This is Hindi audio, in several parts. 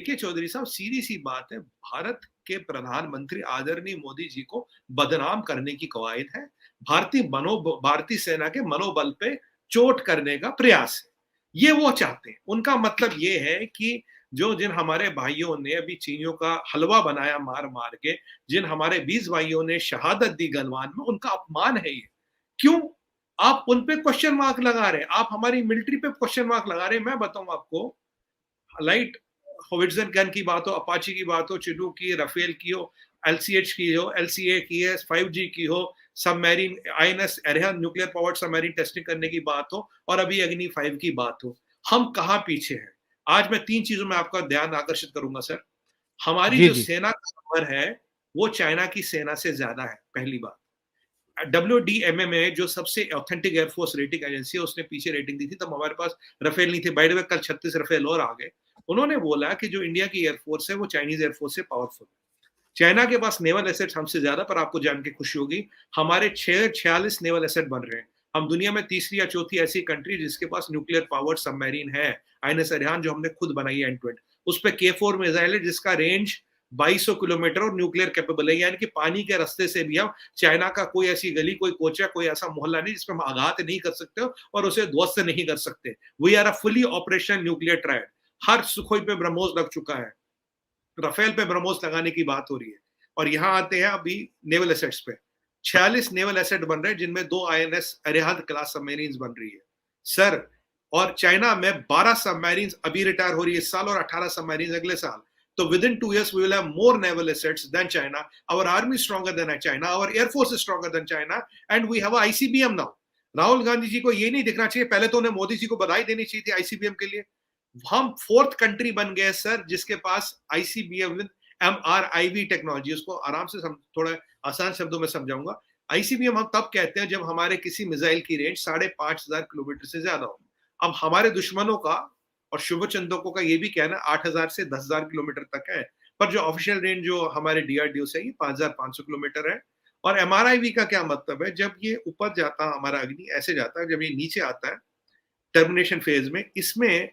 देखिए चौधरी साहब, सीधी सी बात है, भारत के प्रधानमंत्री आदरणीय मोदी जी को बदनाम करने की कवायद है। भारतीय सेना के मनोबल पे चोट करने का प्रयास है। ये वो चाहते हैं। उनका मतलब ये है कि जिन हमारे भाइयों ने अभी चीनियों का हलवा बनाया मार मार के, जिन हमारे 20 भाइयों ने शहादत दी गलवान में, उनका अपमान है ये। क्यों आप उन पे क्वेश्चन मार्क लगा रहे हैं? आप हमारी मिलिट्री पे क्वेश्चन मार्क लगा रहे हैं। मैं बताऊं आपको, लाइट होविट्जन गन की बात हो, अपाची की बात हो, चिनूक की, राफेल की हो, एलसीएच की हो, एलसीए की है, 5G की हो, submarine INS Arihant nuclear powered submarine testing करने की बात हो, और अभी अग्नि 5 की बात हो, हम कहाँ पीछे हैं? आज मैं 3 चीजों में आपका ध्यान आकर्षित करूंगा सर। हमारी जी जो जी। सेना का नंबर है वो चाइना की सेना से ज्यादा है, पहली बात। WDMMA जो सबसे ऑथेंटिक एयरफोर्स रेटिंग एजेंसी है, उसने पीछे रेटिंग दी थी, तब हमारे पास रफेल नहीं थे। बाय द वे कल 36 रफेल और आ गए। उन्होंने बोला कि जो इंडिया की एयरफोर्स है वो चाइनीज एयरफोर्स से पावरफुल है। चाइना के पास नेवल एसेट्स हमसे ज्यादा, पर आपको जान के खुशी होगी, हमारे 46 नेवल एसेट बन रहे हैं। हम दुनिया में तीसरी या चौथी ऐसी कंट्री जिसके पास न्यूक्लियर पावर्ड सबमरीन है। आईएनएस अरिहंत जो हमने खुद बनाई है एंड टू एंड, उस पर K4 मिसाइल है जिसका रेंज 2200 किलोमीटर और न्यूक्लियर कैपेबल है। यानी कि पानी के रास्ते से भी हम चाइना का कोई ऐसी गली, कोई कोचा, कोई ऐसा मोहल्ला नहीं जिसमें हम आघात नहीं कर सकते हो और उसे ध्वस्त नहीं कर सकते। We are a fully operational nuclear triad. हर सुखोई पे ब्रह्मोस लग चुका है, राफेल पे ब्रह्मोस लगाने की बात हो रही है। और यहां आते हैं अभी नेवल एसेट्स पे। 46 नेवल एसेट बन रहे हैं जिनमें 2 INS अरिहंत क्लास सबमरीन बन रही है सर। और चाइना में 12 सबमरीन अभी रिटायर हो रही है इस साल और 18 सबमरीन अगले साल। तो with in 2 years we will have more naval assets than China. Our army is stronger than China. Our air force is stronger than China. And we have a ICBM now. Rahul Gandhi ji को ये नहीं दिखना चाहिए, पहले तो उन्हें मोदी जी को बधाई देनी चाहिए थी ICBM के लिए। हम 4th कंट्री बन गए सर जिसके पास ICBM विद MRIV टेक्नोलॉजी। उसको आराम से थोड़ा आसान शब्दों में समझाऊंगा। ICBM हम तब कहते हैं जब हमारे किसी मिसाइल की रेंज 5,500 किलोमीटर से ज्यादा हो। अब हमारे दुश्मनों का और शुभ चिंतकों का ये भी कहना 8,000 से 10,000 किलोमीटर तक है, पर जो ऑफिशियल रेंज जो हमारे DRDO से, ये 5,500 किलोमीटर है। और MRIV का क्या मतलब है? जब ये ऊपर जाता है हमारा अग्नि ऐसे जाता है, जब ये नीचे आता है टर्मिनेशन फेज में, इसमें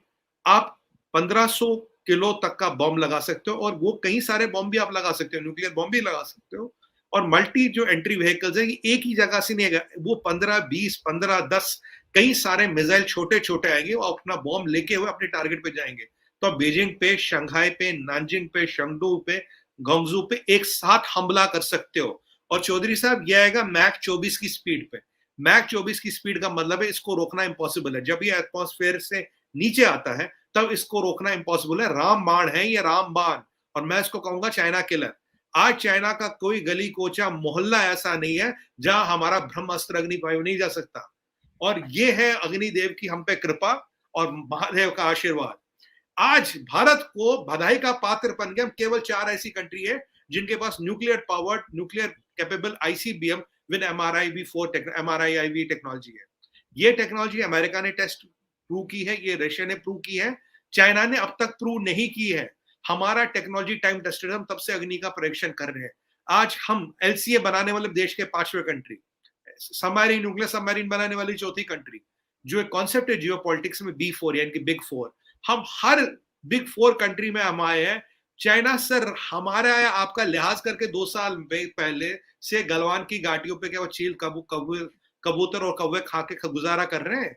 आप 1500 किलो तक का बॉम्ब लगा सकते हो, और वो कई सारे बॉम्ब भी आप लगा सकते हो, न्यूक्लियर बॉम्ब भी लगा सकते हो। और मल्टी जो एंट्री व्हीकल्स है, एक ही जगह से नहीं है, वो 15, 20, 15, 10 कई सारे मिसाइल छोटे छोटे आएंगे, वो अपना बॉम्ब लेके हुए अपने टारगेट पे जाएंगे। तो आप बीजिंग पे, शंघाई पे, नानजिंग पे, शंगडू पे, गोंगजू पे एक साथ हमला कर सकते हो। और चौधरी साहब, यह आएगा मैक 24 की स्पीड पे। मैक 24 की स्पीड का मतलब है इसको रोकना इम्पॉसिबल है। जब ये एटमॉस्फेयर से नीचे आता है तब इसको रोकना इम्पॉसिबल है। राम बाण है ये, राम बाण। और मैं इसको कहूंगा चाइना किलर। आज चाइना का कोई गली कोचा मोहल्ला ऐसा नहीं है जहां हमारा ब्रह्मास्त्र अग्नि 5 नहीं जा सकता। और ये है अग्निदेव की हम पे कृपा और महादेव का आशीर्वाद। आज भारत को बधाई का पात्र बन गया। केवल 4 ऐसी कंट्री है जिनके पास nuclear powered, nuclear capable ICBM with MRIV technology है। ये टेक्नोलॉजी अमेरिका ने टेस्ट प्रूव की है, ये रशिया ने प्रूव की है, चाइना ने अब तक प्रूव नहीं की है। हमारा टेक्नोलॉजी टाइम टेस्टेड, हम तब से अग्नि का परीक्षण कर रहे हैं। आज हम LCA बनाने वाले देश के 5वें कंट्री, सबमरीन, न्यूक्लियर सबमरीन बनाने वाली 4थी कंट्री। जो एक कॉन्सेप्ट है जियो पॉलिटिक्स में B4 यानी कि बिग 4, हम हर बिग 4 कंट्री में हम आए हैं। चाइना सर हमारा आपका लिहाज करके 2 साल पहले से गलवान की घाटियों पे क्या वो चील कबूतर और कौवे खा के गुजारा कर रहे हैं।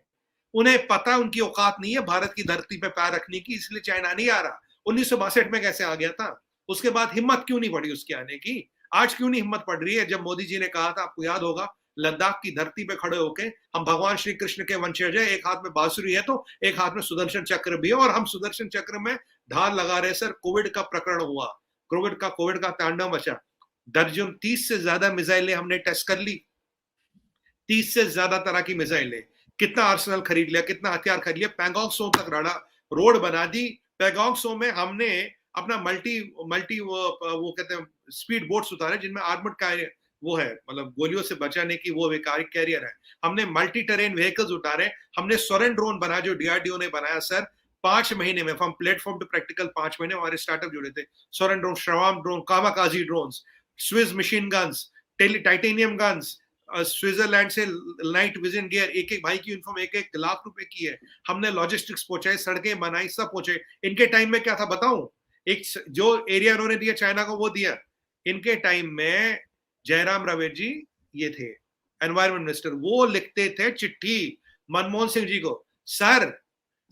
उन्हें पता उनकी औकात नहीं है भारत की धरती पे पैर रखने की, इसलिए चाइना नहीं आ रहा। 1962 में कैसे आ गया था? उसके बाद हिम्मत क्यों नहीं पड़ी उसके आने की? आज क्यों नहीं हिम्मत पड़ रही है? जब मोदी जी ने कहा था, आपको याद होगा, लद्दाख की धरती पे खड़े होके, हम भगवान श्री कृष्ण के वंशज है, एक हाथ में बांसुरी है तो एक हाथ में सुदर्शन चक्र भी है, और हम सुदर्शन चक्र में धार लगा रहे। सर कोविड का प्रकरण हुआ, कोविड का तांडव मचा। दर्जन 30 से ज्यादा मिसाइलें हमने टेस्ट कर ली, 30 से ज्यादा तरह की मिसाइलें। कितना आर्सेनल खरीद लिया, कितना हथियार खरीद लिया, पैंगोंग सो तक रोड बना दी। पैंगोंग सो में हमने अपना मल्टी मल्टी वो कहते हैं स्पीड बोट्स उतारे जिनमें आर्मर्ड का वो है, मतलब गोलियों से बचाने की वो कैरियर है। हमने मल्टी टेरेन व्हीकल्स उतारे। हमने सोरेन ड्रोन बनाया जो DRDO ने बनाया सर 5 महीने में, फ्रॉम प्लेटफॉर्म टू प्रैक्टिकल 5 महीने हमारे स्टार्टअप जुड़े थे। सोरेन ड्रोन, श्रवाम ड्रोन, कामाकाजी drone, Swiss machine guns, titanium guns, Switzerland से नाइट विजन गियर, एक एक भाई की यूनिफॉर्म 1-1 लाख रुपए की है। हमने लॉजिस्टिक्स पहुंचाए, सड़कें बनाई, सब पहुंचे। इनके टाइम में क्या था बताऊं? एक जो एरिया उन्होंने दिया चाइना को वो दिया। इनके टाइम में जयराम रमेश जी ये थे एनवायरमेंट मिनिस्टर, वो लिखते थे चिट्ठी मनमोहन सिंह जी को, सर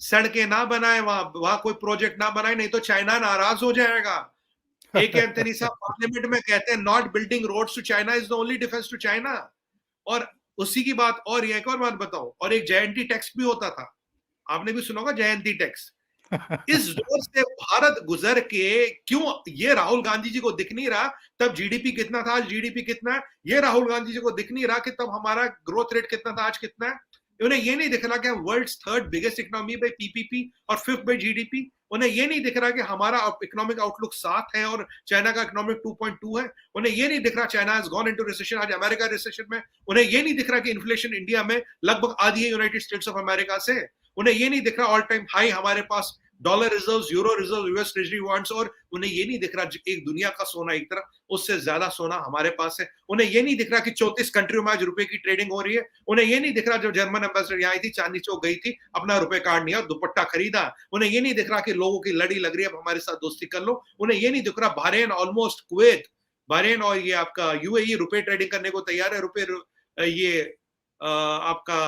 सड़कें ना बनाए, वहां कोई प्रोजेक्ट ना बनाए, नहीं तो चाइना नाराज हो जाएगा। एक एंथनी साहब पार्लियामेंट में कहते हैं not building roads to China is the only defence to China. और उसी की बात, और एक और बात बताओ, और एक जयंती टैक्स भी होता था, आपने भी सुना होगा जयंती टैक्स। इस दौर से भारत गुजर के क्यों ये राहुल गांधी जी को दिख नहीं रहा तब जीडीपी कितना था, आज जीडीपी कितना है, ये राहुल गांधी जी को दिख नहीं रहा कि तब हमारा ग्रोथ रेट कितना था, आज कितना है। उन्हें ये नहीं दिख रहा कि world's third biggest economy by PPP और फिफ्थ बाय जीडीपी। उन्हें ये नहीं दिख रहा कि हमारा इकोनॉमिक आउटलुक 7 है और चाइना का इकोनॉमिक 2.2 है। उन्हें ये नहीं दिख रहा China has gone into recession, आज अमेरिका रिसेशन में। उन्हें ये नहीं दिख रहा कि इन्फ्लेशन इंडिया में लगभग आधी है यूनाइटेड स्टेट्स ऑफ अमेरिका से। उन्हें ये नहीं दिख रहा ऑल टाइम हाई हमारे पास dollar reserves, euro reserve, US treasury bonds, और उन्हें ये नहीं दिख रहा एक दुनिया का सोना एक तरफ, उससे ज्यादा सोना हमारे पास है। उन्हें ये नहीं दिख रहा कि 34 कंट्रियों में आज रुपए की ट्रेडिंग हो रही है। उन्हें ये नहीं दिख रहा, जब जर्मन एम्बेसडर यहाँ आई थी, चांदनी चौक गई थी, अपना रुपए कार्ड लिया, दुपट्टा खरीदा। उन्हें ये नहीं दिख रहा कि लोगों की लड़ी लग रही है, अब हमारे साथ दोस्ती कर लो। उन्हें ये नहीं दिख रहा बहरीन, ऑलमोस्ट कुवैत, बहरीन और ये आपका यूएई रुपए ट्रेडिंग करने को तैयार है। रुपए ये आपका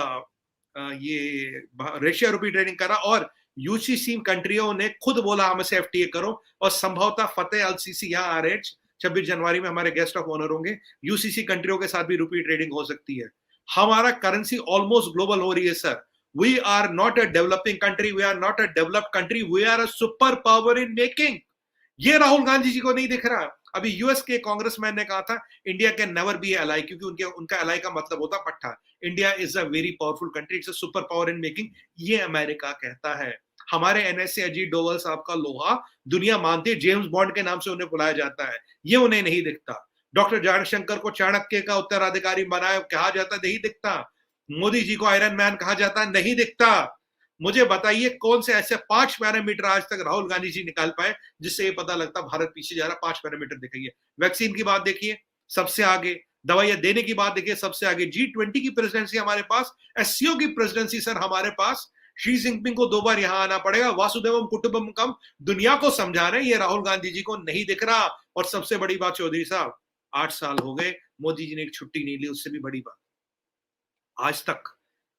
ये रशिया रुपए ट्रेडिंग करा, और यूसीसी कंट्रियों ने खुद बोला हमसे एफटीए करो, और संभवतः फतेह अल सीसी यहाँ आ रहे 26 जनवरी में, हमारे गेस्ट ऑफ ऑनर होंगे। यूसीसी कंट्रियों के साथ भी रुपी ट्रेडिंग हो सकती है। हमारा करेंसी ऑलमोस्ट ग्लोबल हो रही है sir. We are not a developing country, we are not a developed country, we are a super power in making. ये राहुल गांधी जी को नहीं दिख रहा। अभी यूएस के कांग्रेसमैन ने कहा था India can never be ally, क्योंकि उनका अलाई का मतलब होता पट्टा। India is a very powerful country, it's a super power in making, ये अमेरिका कहता है। हमारे एनएसए अजीत डोवल साहब का लोहा दुनिया मानती है, जेम्स बॉन्ड के नाम से उन्हें बुलाया जाता है, ये उन्हें नहीं दिखता। डॉक्टर जयशंकर को चाणक्य का उत्तराधिकारी बनाया कहा जाता, नहीं दिखता। मोदी जी को आयरन मैन कहा जाता, नहीं दिखता। मुझे बताइए कौन से ऐसे 5 पैरामीटर आज तक राहुल गांधी जी निकाल पाए जिससे ये पता लगता भारत पीछे जा रहा। 5 पैरामीटर दिखाइए। वैक्सीन की बात देखिए सबसे आगे, दवाइयां देने की बात देखिए सबसे आगे, G20 की प्रेसिडेंसी हमारे पास, एससीओ की प्रेसिडेंसी सर हमारे पास। शी जिनपिंग को 2 बार यहां आना पड़ेगा, वासुदेवम कुटुंबकम दुनिया को समझा रहे हैं, ये राहुल गांधी जी को नहीं दिख रहा। और सबसे बड़ी बात चौधरी साहब, 8 साल हो गए, मोदी जी ने एक छुट्टी नहीं ली, उससे भी बड़ी बात, आज तक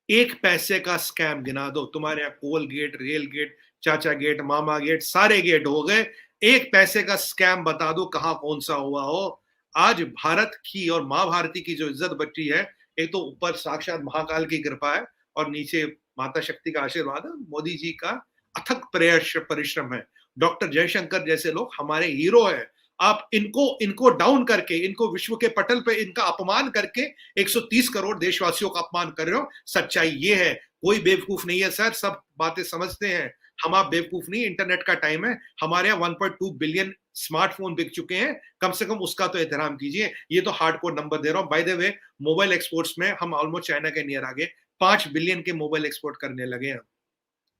1 पैसे का स्कैम गिना दो, तुम्हारे यहाँ कोल गेट, रेल गेट, चाचा गेट, मामा गेट, सारे गेट हो गए, 1 पैसे का स्कैम बता दो कहां कौन सा हुआ हो। आज भारत की और मां भारती की जो इज्जत बची है, एक तो ऊपर साक्षात महाकाल की कृपा है और नीचे माता शक्ति का आशीर्वाद है, मोदी जी का अथक प्रयास परिश्रम है। डॉक्टर जयशंकर जैसे लोग हमारे हीरो है। आप इनको डाउन करके, इनको विश्व के पटल पे इनका अपमान करके 130 करोड़ देशवासियों का अपमान कर रहे हो। सच्चाई ये है, कोई बेवकूफ नहीं है सर, सब बातें समझते हैं। हम आप बेवकूफ नहीं, इंटरनेट का टाइम है, हमारे यहाँ 1.2 बिलियन स्मार्टफोन बिक चुके हैं, कम से कम उसका तो एहतराम कीजिए। ये तो हार्डकोर नंबर दे रहा हूं। By the way, mobile exports में हम ऑलमोस्ट चाइना के नियर आगे, 5 बिलियन के मोबाइल एक्सपोर्ट करने लगे हैं।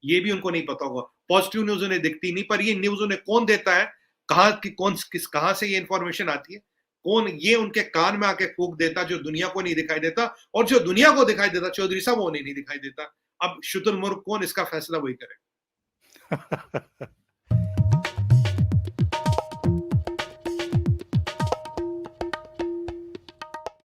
ये भी उनको नहीं पता होगा। पॉजिटिव न्यूज उन्हें दिखती नहीं, पर ये न्यूज उन्हें कौन देता है, कहां से ये इंफॉर्मेशन आती है, कौन ये उनके कान में आके फूंक देता, जो दुनिया को नहीं दिखाई देता, और जो दुनिया को दिखाई देता चौधरी साहब वो नहीं दिखाई देता। अब शुतुरमुर्ग कौन, इसका फैसला वही करे।